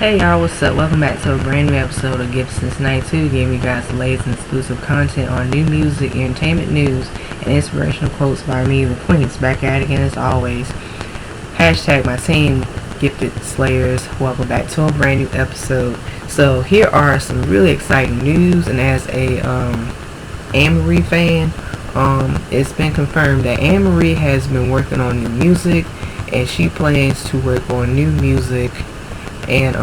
Hey y'all, what's up? Welcome back to a brand new episode of Gibson's 92, giving you guys the latest and exclusive content on new music, entertainment news, and inspirational quotes by me, the Queens. Back at it again as always. Hashtag my team, Gifted Slayers. Welcome back to a brand new episode. So here are some really exciting news, and as a Amerie fan, it's been confirmed that Amerie has been working on new music, and she plans to work on new music. And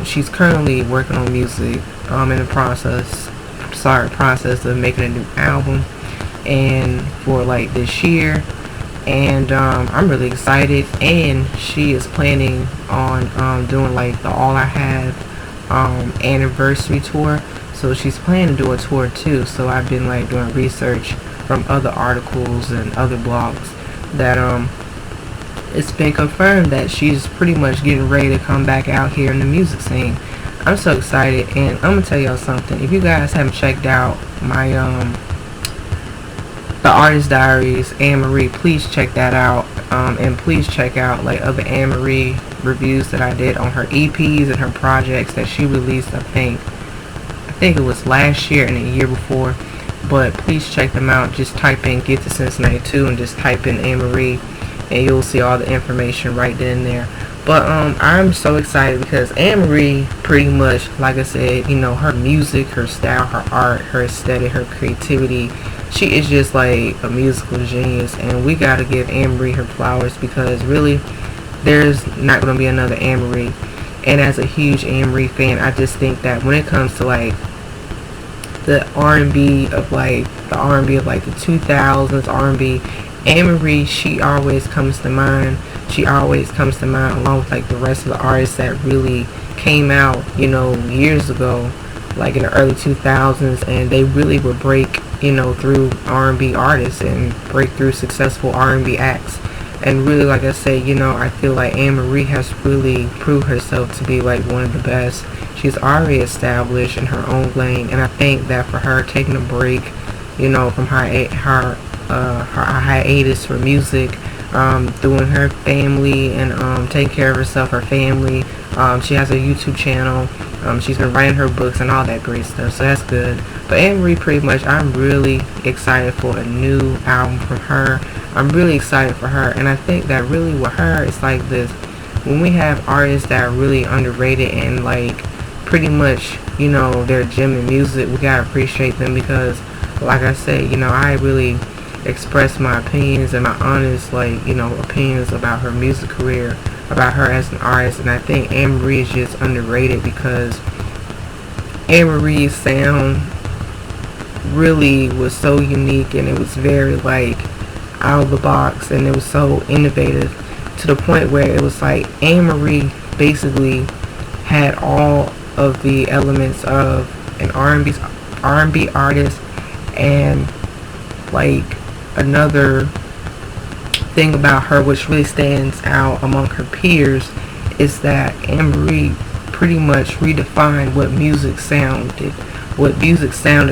she's currently working on music in the process of making a new album, and for like this year. And I'm really excited, and she is planning on doing like the All I Have anniversary tour. So she's planning to do a tour too. So I've been like doing research from other articles and other blogs that it's been confirmed that she's pretty much getting ready to come back out here in the music scene. I'm so excited, and I'm gonna tell y'all something. If you guys haven't checked out my the Artist Diaries Amerie, please check that out. And please check out like other Amerie reviews that I did on her EPs and her projects that she released. I think it was last year and the year before. But please check them out. Just type in Get to Since 92 and just type in Amerie, and you'll see all the information right then and there. But I'm so excited because Amerie, pretty much, like I said, you know, her music, her style, her art, her aesthetic, her creativity, she is just like a musical genius, and we gotta give Amerie her flowers, because really there's not gonna be another Amerie. And as a huge Amerie fan, I just think that when it comes to like the R&B of like the 2000s R&B, Amerie, she always comes to mind. She always comes to mind along with like the rest of the artists that really came out, you know, years ago, like in the early 2000s, and they really would break, you know, through R&B artists and break through successful R&B acts. And really, like I said, you know, I feel like Amerie has really proved herself to be like one of the best. She's already established in her own lane, and I think that for her taking a break, you know, from her hiatus for music, doing her family and taking care of herself, her family. She has a YouTube channel. She's been writing her books and all that great stuff, so that's good. But Amerie, pretty much, I'm really excited for a new album from her. I'm really excited for her, and I think that really with her, it's like this: when we have artists that are really underrated and like pretty much, you know, they're a gem in music, we gotta appreciate them, because like I said, you know, I really express my opinions and my honest, like, you know, opinions about her music career, about her as an artist. And I think Amerie is just underrated because Amerie's sound really was so unique, and it was very like out of the box, and it was so innovative to the point where it was like Amerie basically had all of the elements of an R&B artist. And like another thing about her which really stands out among her peers is that Amerie pretty much redefined what music sounded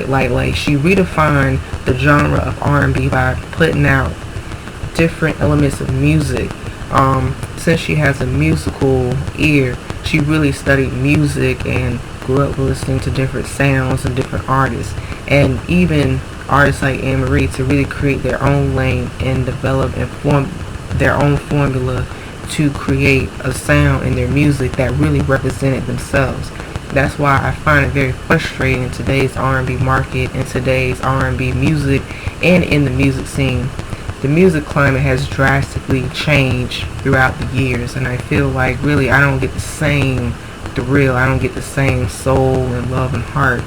like. Like, she redefined the genre of R&B by putting out different elements of music. Since she has a musical ear, she really studied music and grew up listening to different sounds and different artists. And even artists like Amerie to really create their own lane and develop and form their own formula to create a sound in their music that really represented themselves. That's why I find it very frustrating in today's R&B market, in today's R&B music, and in the music scene. The music climate has drastically changed throughout the years, and I feel like really I don't get the same thrill, I don't get the same soul and love and heart.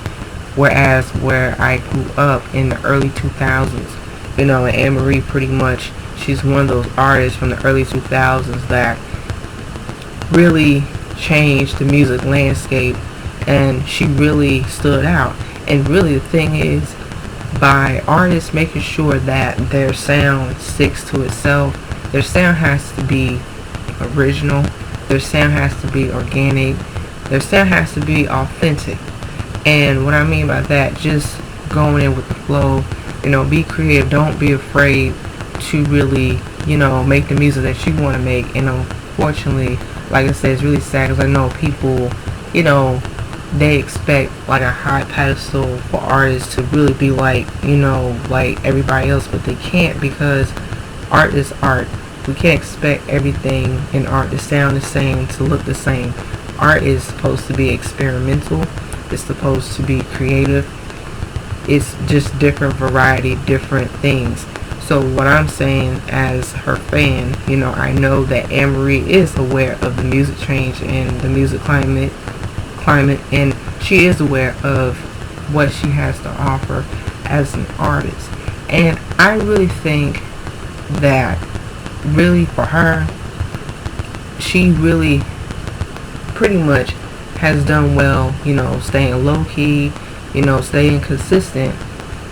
Whereas where I grew up in the early 2000s, you know, and Amerie pretty much, she's one of those artists from the early 2000s that really changed the music landscape, and she really stood out. And really the thing is, by artists making sure that their sound sticks to itself, their sound has to be original, their sound has to be organic, their sound has to be authentic. And what I mean by that, just going in with the flow, you know, be creative, don't be afraid to really, you know, make the music that you want to make. And unfortunately, like I said, it's really sad because I know people you know, they expect like a high pedestal for artists to really be like, you know, like everybody else, but they can't, because art is art. We can't expect everything in art to sound the same, to look the same. Art is supposed to be experimental. It's supposed to be creative. It's just different variety, different things. So what I'm saying as her fan, you know, I know that Amerie is aware of the music change and the music climate, and she is aware of what she has to offer as an artist. And I really think that really for her, she really pretty much has done well, you know, staying low key, you know, staying consistent.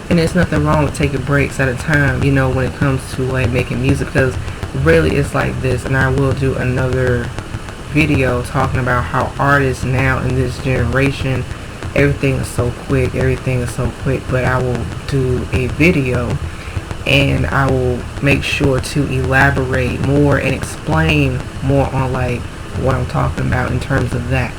And there's nothing wrong with taking breaks at a time, you know, when it comes to like making music, because really it's like this. And I will do another video talking about how artists now in this generation, everything is so quick, but I will do a video and I will make sure to elaborate more and explain more on like what I'm talking about in terms of that.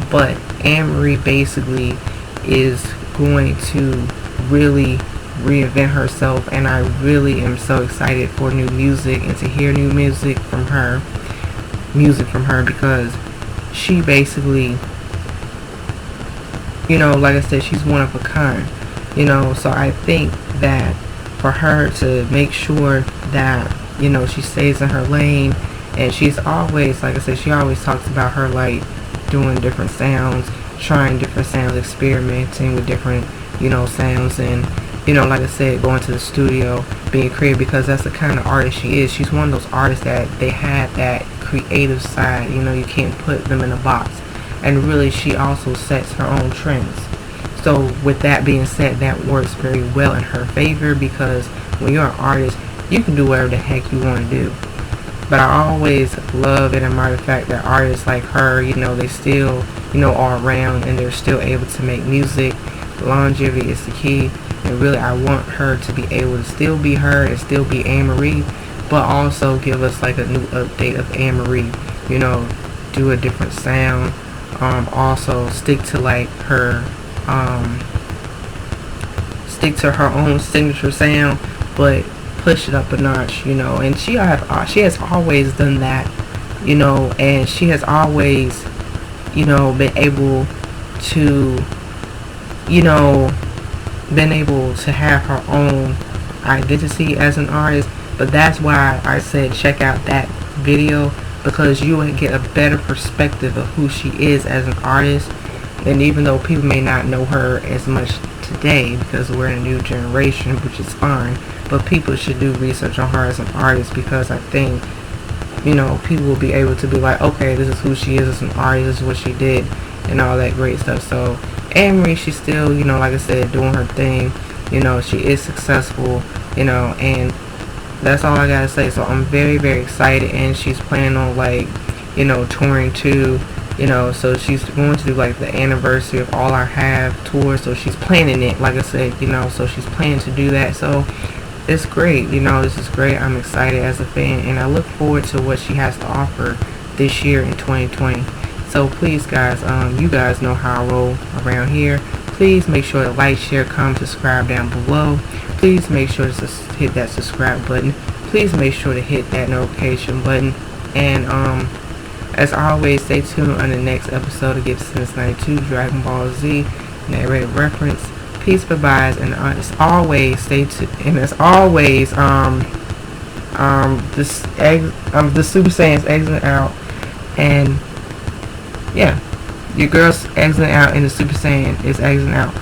But Amerie basically is going to really reinvent herself, and I really am so excited for new music and to hear new music from her, because she basically, you know, like I said, she's one of a kind, you know. So I think that for her to make sure that, you know, she stays in her lane, and she's always, like I said, she always talks about her like doing different sounds, trying different sounds, experimenting with different, you know, sounds, and, you know, like I said, going to the studio, being creative, because that's the kind of artist she is. She's one of those artists that they have that creative side, you know, you can't put them in a box. And really, she also sets her own trends. So with that being said, that works very well in her favor, because when you're an artist, you can do whatever the heck you want to do. But I always love and admire the fact that artists like her, you know, they still, you know, are around and they're still able to make music. Longevity is the key, and really I want her to be able to still be her and still be Amerie, but also give us like a new update of Amerie, you know, do a different sound, also stick to like her own signature sound, but push it up a notch, you know. And she has always done that, you know, and she has always, you know, been able to, you know, have her own identity as an artist. But that's why I said check out that video, because you will get a better perspective of who she is as an artist. And even though people may not know her as much today, because we're in a new generation, which is fine, but people should do research on her as an artist, because I think, you know, people will be able to be like, okay, this is who she is as an artist, this is what she did, and all that great stuff. So Amerie, she's still, you know, like I said, doing her thing, you know, she is successful, you know, and that's all I gotta say. So I'm very, very excited, and she's planning on like, you know, touring too, you know. So she's going to do like the anniversary of All I Have tour, so she's planning it, like I said, you know, so she's planning to do that. So it's great, you know, this is great. I'm excited as a fan, and I look forward to what she has to offer this year in 2020. So please guys, you guys know how I roll around here. Please make sure to like, share, comment, subscribe down below. Please make sure to hit that subscribe button. Please make sure to hit that notification button. And as always, stay tuned on the next episode of Give Since 92 Dragon Ball Z narrated reference. Peace, bye-byes, and as always, stay tuned. And as always, the Super Saiyan's exiting out, and yeah, your girl's exiting out, and the Super Saiyan is exiting out.